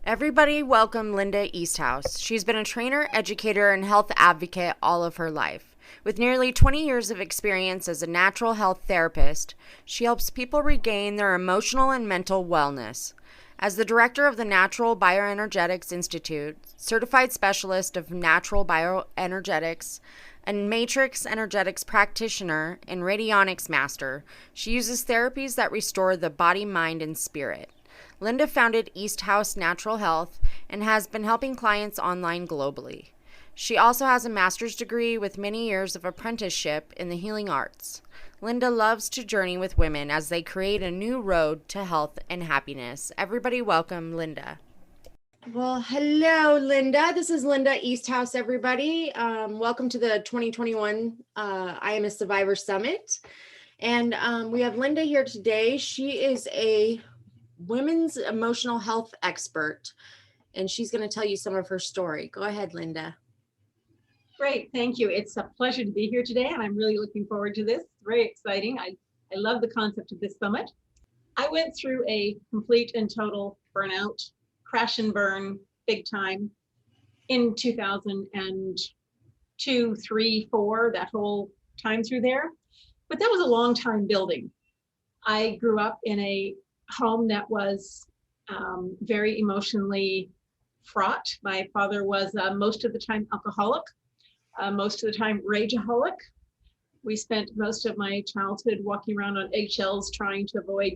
Everybody welcome Linda Easthouse. She's been a trainer, educator, and health advocate all of her life. With nearly 20 years of experience as a natural health therapist, she helps people regain their emotional and mental wellness. As the director of the Natural Bioenergetics Institute, certified specialist of natural bioenergetics, and matrix energetics practitioner and radionics master, she uses therapies that restore the body, mind, and spirit. Linda founded Easthouse Natural Health and has been helping clients online globally. She also has a master's degree with many years of apprenticeship in the healing arts. Linda loves to journey with women as they create a new road to health and happiness. Everybody welcome Linda. Well, hello, Linda. This is Linda Easthouse, everybody. Welcome to the 2021 I Am a Survivor Summit. And we have Linda here today. She is a women's emotional health expert, and she's going to tell you some of her story. Go ahead, Linda. Great, thank you. It's a pleasure to be here today, and I'm really looking forward to this. Very exciting. I love the concept of this summit. I went through a complete and total burnout, crash and burn, big time, in 2002, 3, 4, that whole time through there. But that was a long time building. I grew up in a home that was very emotionally fraught. My father was most of the time alcoholic, most of the time rageaholic. We spent most of my childhood walking around on eggshells trying to avoid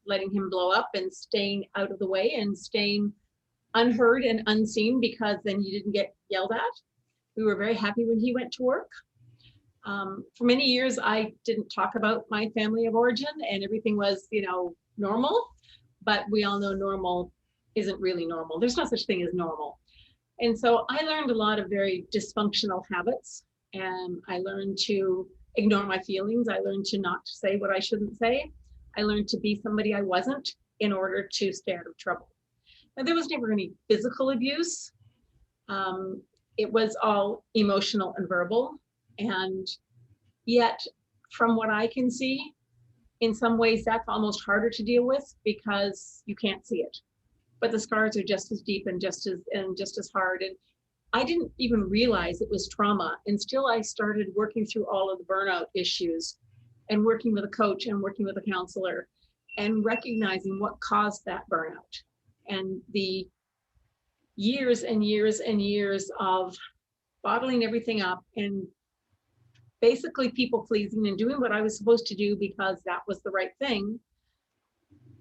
letting him blow up and staying out of the way and staying unheard and unseen, because then you didn't get yelled at. We were very happy when he went to work. For many years, I didn't talk about my family of origin, and everything was, normal, but we all know normal isn't really normal. There's no such thing as normal. And so I learned a lot of very dysfunctional habits, and I learned to ignore my feelings. I learned to not say what I shouldn't say. I learned to be somebody I wasn't in order to stay out of trouble. And there was never any physical abuse. It was all emotional and verbal. And yet, from what I can see, in some ways that's almost harder to deal with because you can't see it. But the scars are just as deep and just as hard. And I didn't even realize it was trauma until I started working through all of the burnout issues and working with a coach and working with a counselor and recognizing what caused that burnout and the years and years and years of bottling everything up and basically people pleasing and doing what I was supposed to do because that was the right thing.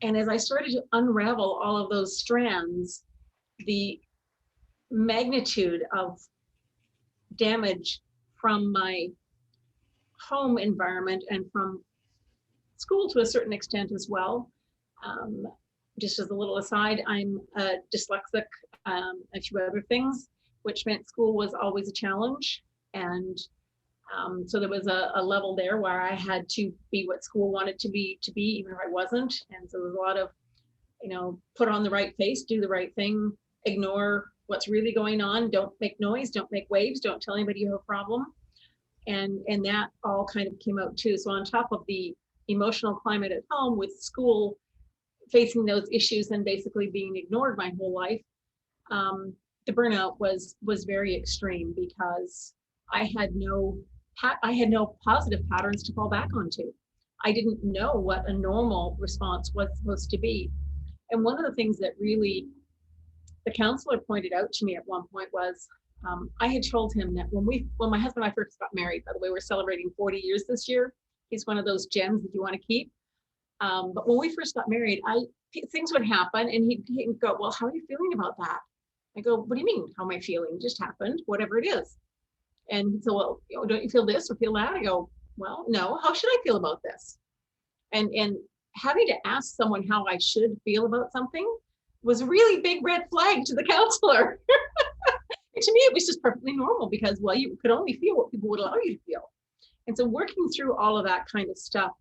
And as I started to unravel all of those strands, the magnitude of damage from my home environment and from school to a certain extent as well. Just as a little aside, I'm dyslexic, a few other things, which meant school was always a challenge. And so there was a level there where I had to be what school wanted to be, even if I wasn't. And so there was a lot of, put on the right face, do the right thing, ignore what's really going on, don't make noise, don't make waves, don't tell anybody you have a problem. And that all kind of came out too. So on top of the emotional climate at home with school facing those issues and basically being ignored my whole life, the burnout was very extreme because I had no positive patterns to fall back onto. I didn't know what a normal response was supposed to be. And one of the things that really the counselor pointed out to me at one point was, I had told him that when my husband and I first got married, by the way, we're celebrating 40 years this year. He's one of those gems that you want to keep. But when we first got married, things would happen and he'd go, well, how are you feeling about that? I go, what do you mean? How am I feeling? It just happened, whatever it is. And he'd say, well, don't you feel this or feel that? I go, well, no, how should I feel about this? And having to ask someone how I should feel about something was a really big red flag to the counselor. And to me, it was just perfectly normal because, well, you could only feel what people would allow you to feel. And so working through all of that kind of stuff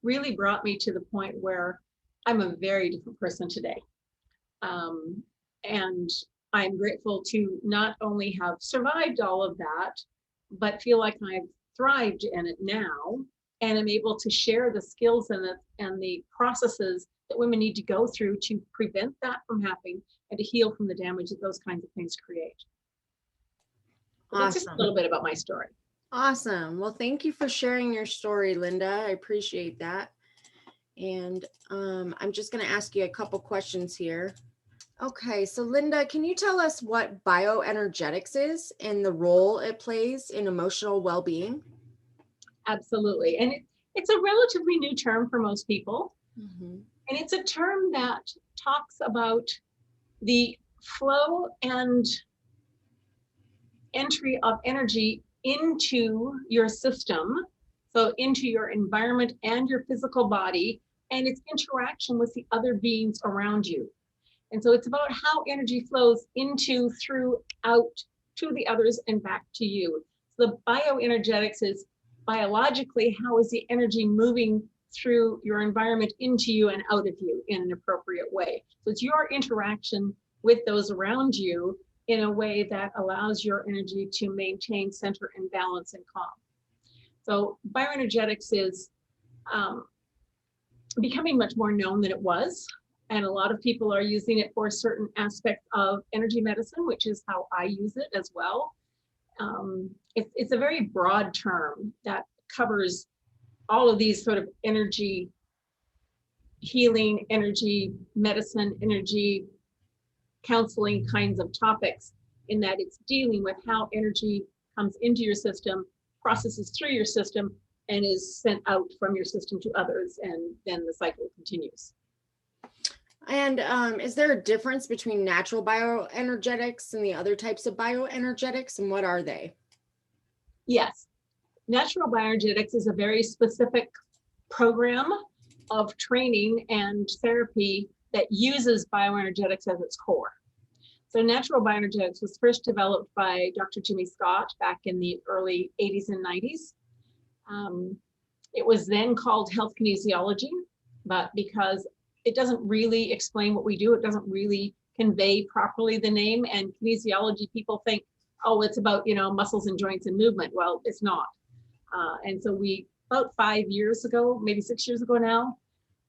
really brought me to the point where I'm a very different person today. And I'm grateful to not only have survived all of that, but feel like I've thrived in it now and am able to share the skills and the processes that women need to go through to prevent that from happening and to heal from the damage that those kinds of things create. So that's just a Awesome. little bit about my story. Awesome. Well, thank you for sharing your story, Linda. I appreciate that. And I'm just going to ask you a couple questions here. Okay, so Linda, can you tell us what bioenergetics is and the role it plays in emotional well-being? Absolutely. And it's a relatively new term for most people. Mm-hmm. And it's a term that talks about the flow and entry of energy into your system, so into your environment and your physical body, and its interaction with the other beings around you. And so it's about how energy flows into, through, out to the others and back to you. So the bioenergetics is biologically, how is the energy moving through your environment into you and out of you in an appropriate way. So it's your interaction with those around you in a way that allows your energy to maintain center and balance and calm. So bioenergetics is becoming much more known than it was. And a lot of people are using it for certain aspects of energy medicine, which is how I use it as well. It's a very broad term that covers all of these sort of energy healing, energy medicine, energy counseling kinds of topics, in that it's dealing with how energy comes into your system, processes through your system, and is sent out from your system to others, and then the cycle continues. And is there a difference between natural bioenergetics and the other types of bioenergetics, and what are they? Yes, natural bioenergetics is a very specific program of training and therapy that uses bioenergetics as its core. So natural bioenergetics was first developed by Dr. Jimmy Scott back in the early 80s and 90s. It was then called health kinesiology, but because it doesn't really explain what we do, it doesn't really convey properly the name, and kinesiology, people think, oh, it's about, muscles and joints and movement. Well, it's not. And so about 5 years ago, maybe 6 years ago now,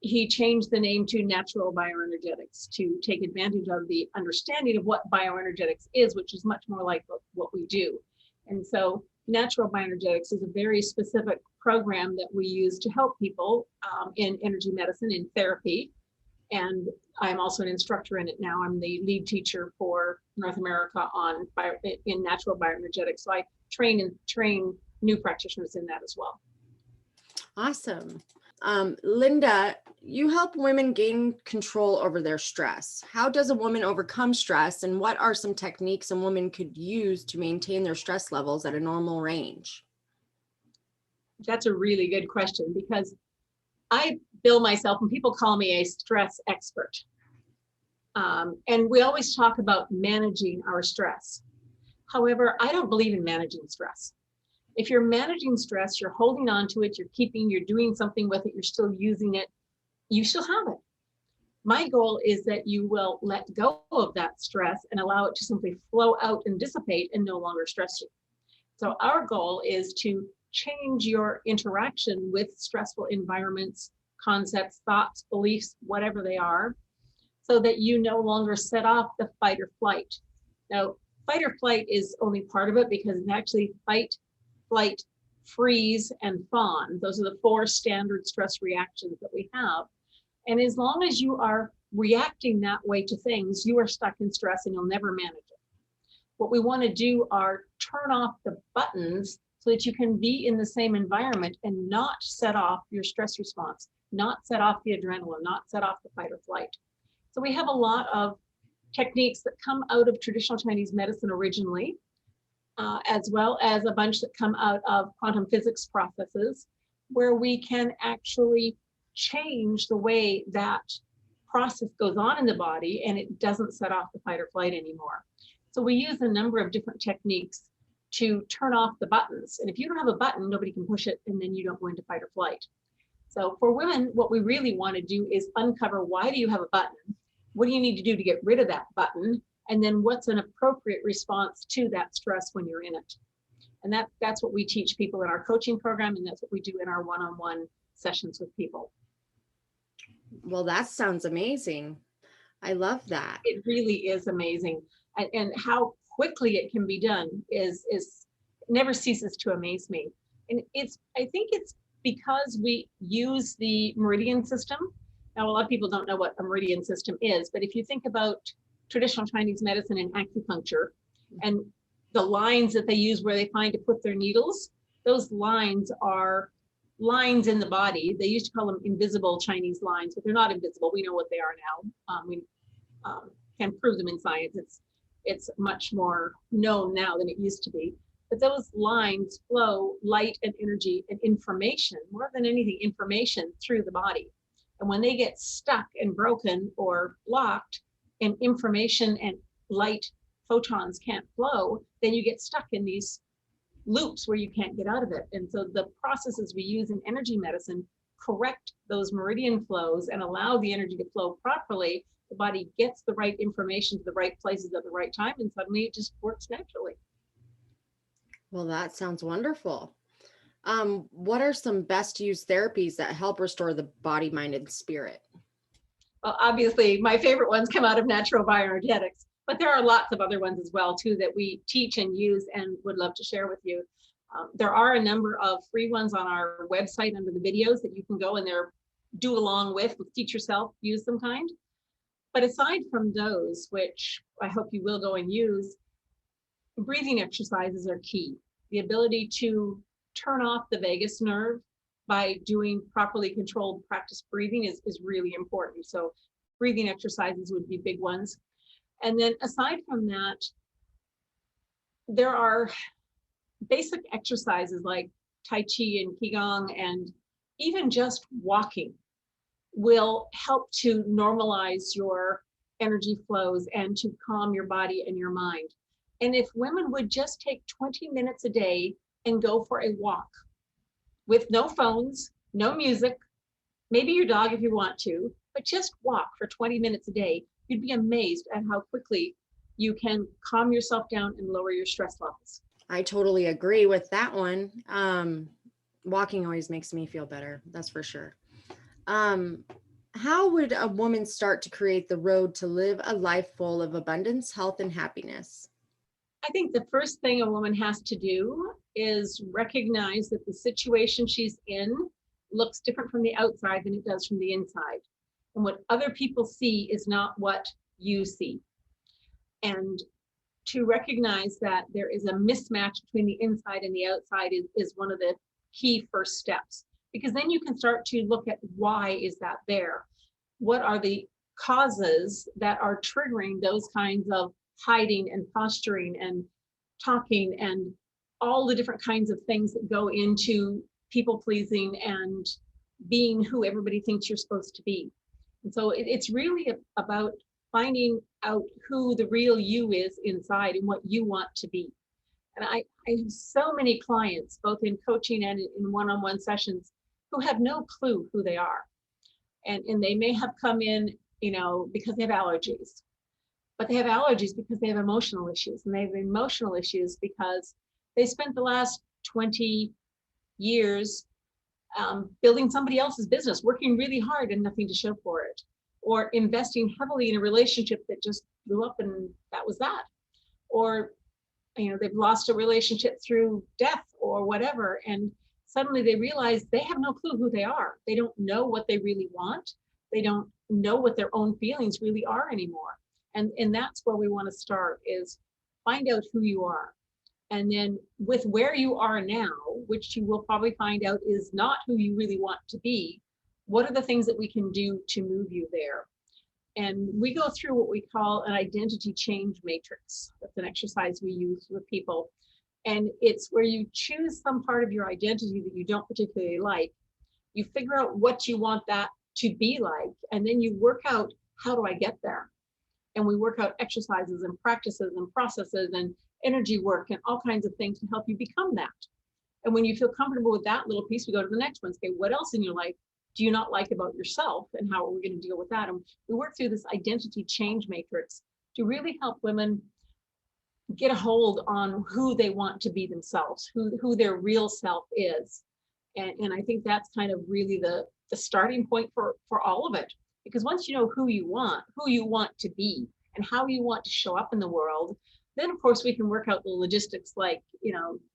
he changed the name to natural bioenergetics to take advantage of the understanding of what bioenergetics is, which is much more like what we do. And so natural bioenergetics is a very specific program that we use to help people in energy medicine, in therapy. And I'm also an instructor in it now. I'm the lead teacher for North America in natural bioenergetics. So I train new practitioners in that as well. Awesome. Linda, you help women gain control over their stress. How does a woman overcome stress, and what are some techniques a woman could use to maintain their stress levels at a normal range? That's a really good question, because I bill myself, and people call me a stress expert. And we always talk about managing our stress. However, I don't believe in managing stress. If you're managing stress, you're holding on to it, you're doing something with it, you're still using it, you still have it. My goal is that you will let go of that stress and allow it to simply flow out and dissipate and no longer stress you. So our goal is to change your interaction with stressful environments, concepts, thoughts, beliefs, whatever they are, so that you no longer set off the fight or flight. Now, fight or flight is only part of it, because it's actually fight, flight, freeze, and fawn. Those are the 4 standard stress reactions that we have. And as long as you are reacting that way to things, you are stuck in stress and you'll never manage it. What we want to do are turn off the buttons so that you can be in the same environment and not set off your stress response, not set off the adrenaline, not set off the fight or flight. So we have a lot of techniques that come out of traditional Chinese medicine originally, as well as a bunch that come out of quantum physics processes, where we can actually change the way that process goes on in the body, and it doesn't set off the fight or flight anymore. So we use a number of different techniques to turn off the buttons. And if you don't have a button, nobody can push it, and then you don't go into fight or flight. So for women, what we really want to do is uncover, why do you have a button? What do you need to do to get rid of that button? And then what's an appropriate response to that stress when you're in it? And that's what we teach people in our coaching program, and that's what we do in our one-on-one sessions with people. Well, that sounds amazing. I love that. It really is amazing. And how quickly it can be done is never ceases to amaze me. And I think it's because we use the meridian system. Now, a lot of people don't know what a meridian system is, but if you think about traditional Chinese medicine and acupuncture and the lines that they use where they find to put their needles, those lines are lines in the body. They used to call them invisible Chinese lines, but they're not invisible. We know what they are now. We can prove them in science. It's much more known now than it used to be. But those lines flow light and energy and information, more than anything, information through the body. And when they get stuck and broken or blocked, and information and light photons can't flow, then you get stuck in these loops where you can't get out of it. And so the processes we use in energy medicine correct those meridian flows and allow the energy to flow properly. The body gets the right information to the right places at the right time, and suddenly it just works naturally. Well, that sounds wonderful. What are some best used therapies that help restore the body, mind, and spirit? Well, obviously, my favorite ones come out of natural bioenergetics, but there are lots of other ones as well too that we teach and use and would love to share with you. There are a number of free ones on our website under the videos that you can go and there do along with teach yourself, use them kind. But aside from those, which I hope you will go and use, breathing exercises are key. The ability to turn off the vagus nerve by doing properly controlled practice breathing is really important. So breathing exercises would be big ones. And then aside from that, there are basic exercises like Tai Chi and Qigong, and even just walking will help to normalize your energy flows and to calm your body and your mind. And if women would just take 20 minutes a day and go for a walk with no phones, no music, maybe your dog if you want to, but just walk for 20 minutes a day, you'd be amazed at how quickly you can calm yourself down and lower your stress levels. I totally agree with that one. Walking always makes me feel better. That's for sure. Um, how would a woman start to create the road to live a life full of abundance, health, and happiness? I think the first thing a woman has to do is recognize that the situation she's in looks different from the outside than it does from the inside. And what other people see is not what you see. And to recognize that there is a mismatch between the inside and the outside is one of the key first steps, because then you can start to look at why is that there? What are the causes that are triggering those kinds of hiding and posturing and talking and all the different kinds of things that go into people pleasing and being who everybody thinks you're supposed to be. And so it's really about finding out who the real you is inside and what you want to be. And I have so many clients, both in coaching and in one-on-one sessions, who have no clue who they are. And they may have come in, because they have allergies, but they have allergies because they have emotional issues, and they have emotional issues because they spent the last 20 years building somebody else's business, working really hard and nothing to show for it, or investing heavily in a relationship that just blew up and that was that. Or, they've lost a relationship through death or whatever. And suddenly they realize they have no clue who they are. They don't know what they really want. They don't know what their own feelings really are anymore. And that's where we want to start, is find out who you are. And then with where you are now, which you will probably find out is not who you really want to be, what are the things that we can do to move you there? And we go through what we call an identity change matrix. That's an exercise we use with people. And it's where you choose some part of your identity that you don't particularly like. You figure out what you want that to be like, and then you work out, how do I get there? And we work out exercises and practices and processes and energy work and all kinds of things to help you become that. And when you feel comfortable with that little piece, we go to the next one. Okay, what else in your life do you not like about yourself, and how are we going to deal with that? And we work through this identity change matrix to really help women get a hold on who they want to be themselves, who their real self is. And I think that's kind of really the the starting point for all of it. Because once you know who you want to be, and how you want to show up in the world, then of course we can work out the logistics like,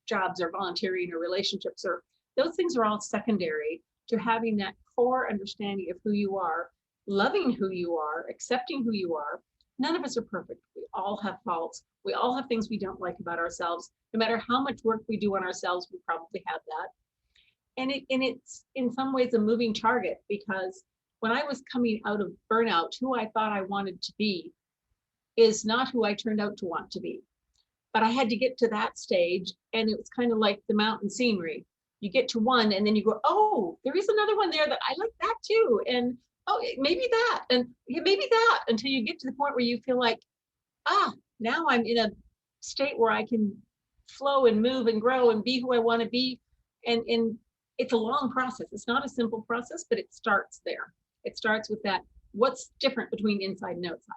jobs or volunteering or relationships, or those things are all secondary to having that core understanding of who you are, loving who you are, accepting who you are. None of us are perfect. We all have faults. We all have things we don't like about ourselves. No matter how much work we do on ourselves, we probably have that. And it's in some ways a moving target, because when I was coming out of burnout, who I thought I wanted to be is not who I turned out to want to be. But I had to get to that stage, and it was kind of like the mountain scenery. You get to one, and then you go, oh, there is another one there that I like that too. And oh, maybe that, and yeah, maybe that, until you get to the point where you feel like, now I'm in a state where I can flow and move and grow and be who I want to be. And it's a long process. It's not a simple process, but it starts there. It starts with that. What's different between inside and outside?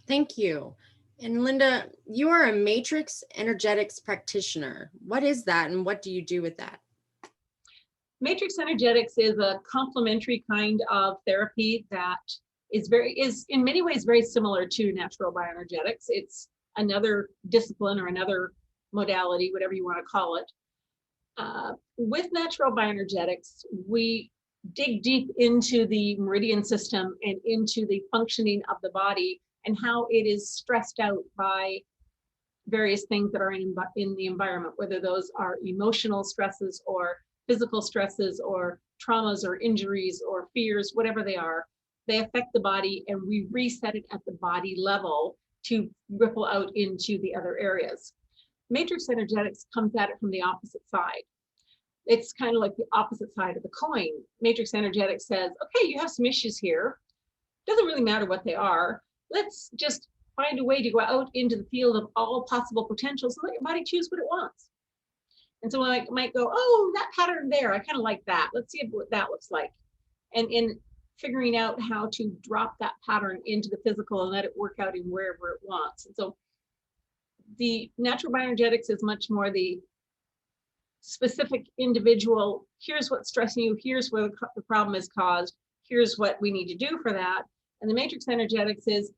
Thank you. And Linda, you are a matrix energetics practitioner. What is that, and what do you do with that? Matrix energetics is a complementary kind of therapy that is in many ways very similar to natural bioenergetics. It's another discipline or another modality, whatever you want to call it. With natural bioenergetics, we dig deep into the meridian system and into the functioning of the body and how it is stressed out by various things that are in the environment, whether those are emotional stresses or physical stresses or traumas or injuries or fears, whatever they are. They affect the body, and we reset it at the body level to ripple out into the other areas. Matrix energetics comes at it from the opposite side. It's kind of like the opposite side of the coin. Matrix energetics says, okay, you have some issues here. Doesn't really matter what they are. Let's just find a way to go out into the field of all possible potentials and let your body choose what it wants. And so I might go, oh, that pattern there, I kind of like that. Let's see what that looks like. And in figuring out how to drop that pattern into the physical and let it work out in wherever it wants. And so the natural bioenergetics is much more the specific individual. Here's what's stressing you. Here's where the problem is caused. Here's what we need to do for that. And the matrix energetics is,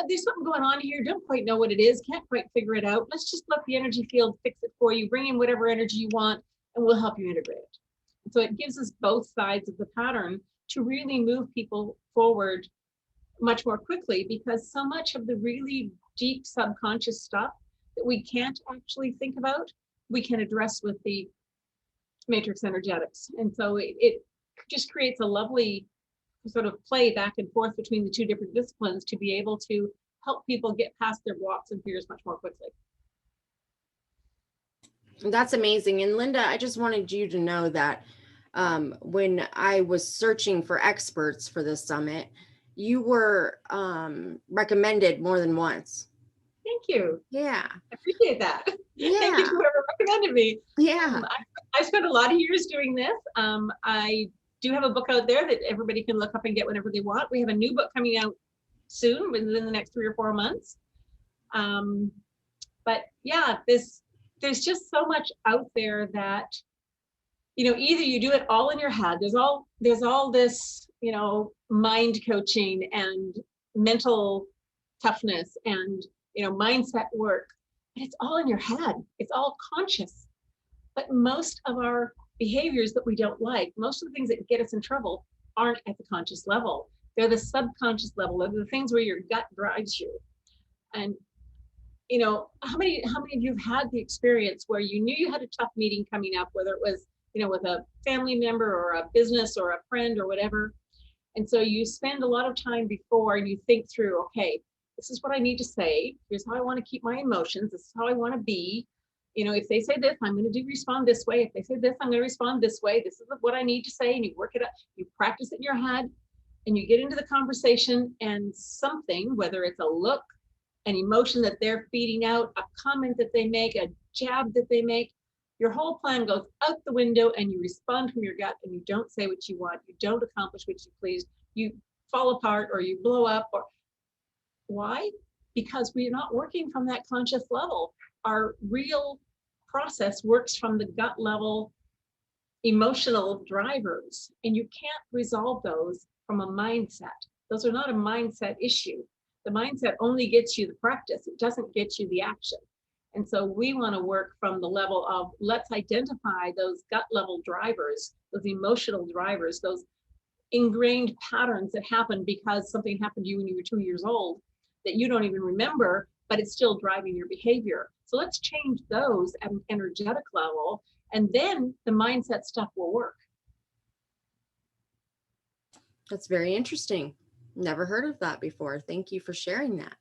there's something going on here. Don't quite know what it is. Can't quite figure it out. Let's just let the energy field fix it for you. Bring in whatever energy you want, and we'll help you integrate it. And so it gives us both sides of the pattern to really move people forward much more quickly, because so much of the really deep subconscious stuff that we can't actually think about, we can address with the matrix energetics. And so it just creates a lovely sort of play back and forth between the two different disciplines to be able to help people get past their blocks and fears much more quickly. That's amazing. And Linda, I just wanted you to know that when I was searching for experts for this summit, you were recommended more than once. Thank you. Yeah. I appreciate that. Yeah. Thank you to whoever recommended me. Yeah. I spent a lot of years doing this. I do have a book out there that everybody can look up and get whenever they want. We have a new book coming out soon, within the next 3 or 4 months. But yeah, there's just so much out there that, either you do it all in your head. There's all this, mind coaching and mental toughness and, mindset work. But it's all in your head. It's all conscious. But most of our behaviors that we don't like, most of the things that get us in trouble aren't at the conscious level. They're the subconscious level. They're the things where your gut drives you. And how many of you have had the experience where you knew you had a tough meeting coming up, whether it was with a family member or a business or a friend or whatever, and so you spend a lot of time before and you think through, okay, this is what I need to say, here's how I want to keep my emotions, this is how I want to be. If they say this, I'm going to respond this way. If they say this, I'm going to respond this way. This is what I need to say. And you work it up, you practice it in your head, and you get into the conversation, and something, whether it's a look, an emotion that they're feeding out, a comment that they make, a jab that they make, your whole plan goes out the window, and you respond from your gut, and you don't say what you want. You don't accomplish what you please. You fall apart, or you blow up. Or why? Because we're not working from that conscious level. Our real process works from the gut level emotional drivers, and you can't resolve those from a mindset. Those are not a mindset issue. The mindset only gets you the practice, it doesn't get you the action. And so we want to work from the level of, let's identify those gut level drivers, those emotional drivers, those ingrained patterns that happen because something happened to you when you were 2 years old that you don't even remember, but it's still driving your behavior. So let's change those at an energetic level, and then the mindset stuff will work. That's very interesting. Never heard of that before. Thank you for sharing that.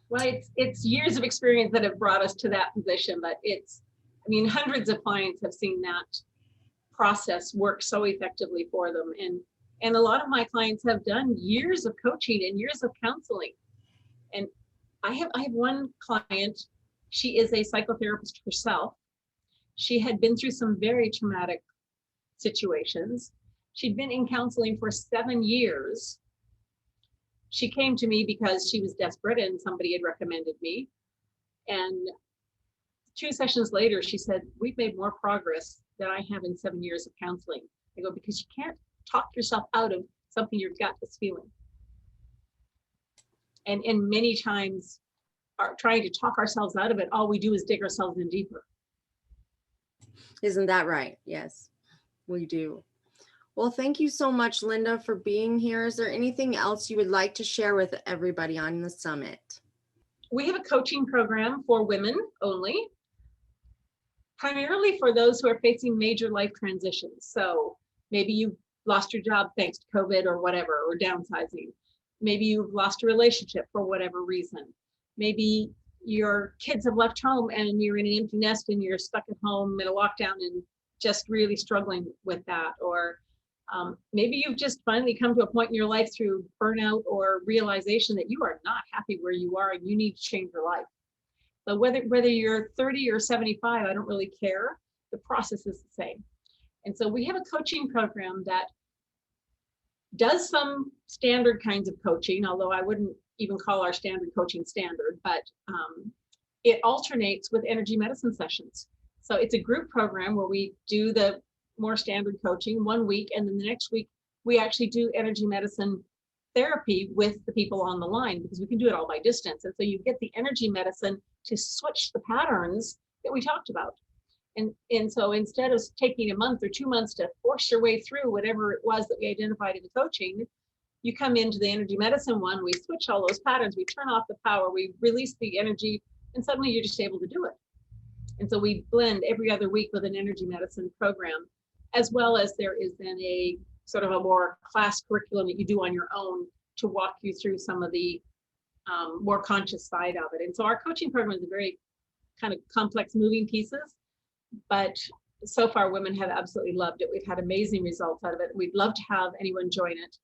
Well, it's years of experience that have brought us to that position, but hundreds of clients have seen that process work so effectively for them. And a lot of my clients have done years of coaching and years of counseling. And I have one client, she is a psychotherapist herself. She had been through some very traumatic situations. She'd been in counseling for 7 years. She came to me because she was desperate and somebody had recommended me. And 2 sessions later, she said, we've made more progress than I have in 7 years of counseling. I go, because you can't talk yourself out of something your gut is feeling. And many times, trying to talk ourselves out of it, all we do is dig ourselves in deeper. Isn't that right? Yes, we do. Well, thank you so much, Linda, for being here. Is there anything else you would like to share with everybody on the summit? We have a coaching program for women only, primarily for those who are facing major life transitions. So maybe you lost your job thanks to COVID or whatever, or downsizing. Maybe you've lost a relationship for whatever reason. Maybe your kids have left home and you're in an empty nest and you're stuck at home in a lockdown and just really struggling with that. Or maybe you've just finally come to a point in your life through burnout or realization that you are not happy where you are and you need to change your life. So whether you're 30 or 75, I don't really care. The process is the same. And so we have a coaching program that does some standard kinds of coaching, although I wouldn't even call our standard coaching standard, but it alternates with energy medicine sessions. So it's a group program where we do the more standard coaching 1 week, and then the next week we actually do energy medicine therapy with the people on the line, because we can do it all by distance. And so you get the energy medicine to switch the patterns that we talked about. And so instead of taking a month or 2 months to force your way through whatever it was that we identified in the coaching, you come into the energy medicine one, we switch all those patterns, we turn off the power, we release the energy, and suddenly you're just able to do it. And so we blend every other week with an energy medicine program, as well as there is then a sort of a more class curriculum that you do on your own to walk you through some of the more conscious side of it. And so our coaching program is a very kind of complex moving pieces, but so far women have absolutely loved it. We've had amazing results out of it. We'd love to have anyone join it.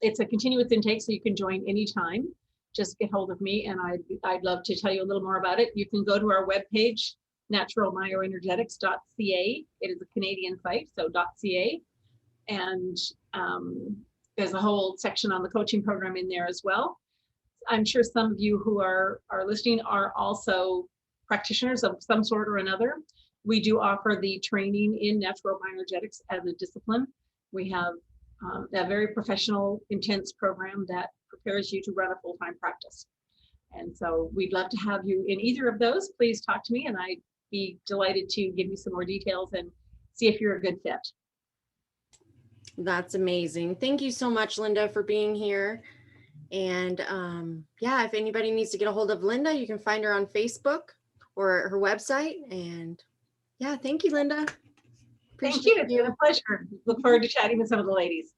It's a continuous intake, so you can join anytime. Just get hold of me and I'd love to tell you a little more about it. You can go to our webpage, naturalmyoenergetics.ca. It is a Canadian site, so .ca. And there's a whole section on the coaching program in there as well. I'm sure some of you who are listening are also practitioners of some sort or another. We do offer the training in natural bioenergetics as a discipline. We have a very professional, intense program that prepares you to run a full-time practice. And so we'd love to have you in either of those. Please talk to me and I'd be delighted to give you some more details and see if you're a good fit. That's amazing. Thank you so much, Linda, for being here. And yeah, if anybody needs to get a hold of Linda, you can find her on Facebook or her website. And yeah, thank you, Linda. Thank you. It's been a pleasure. Look forward to chatting with some of the ladies.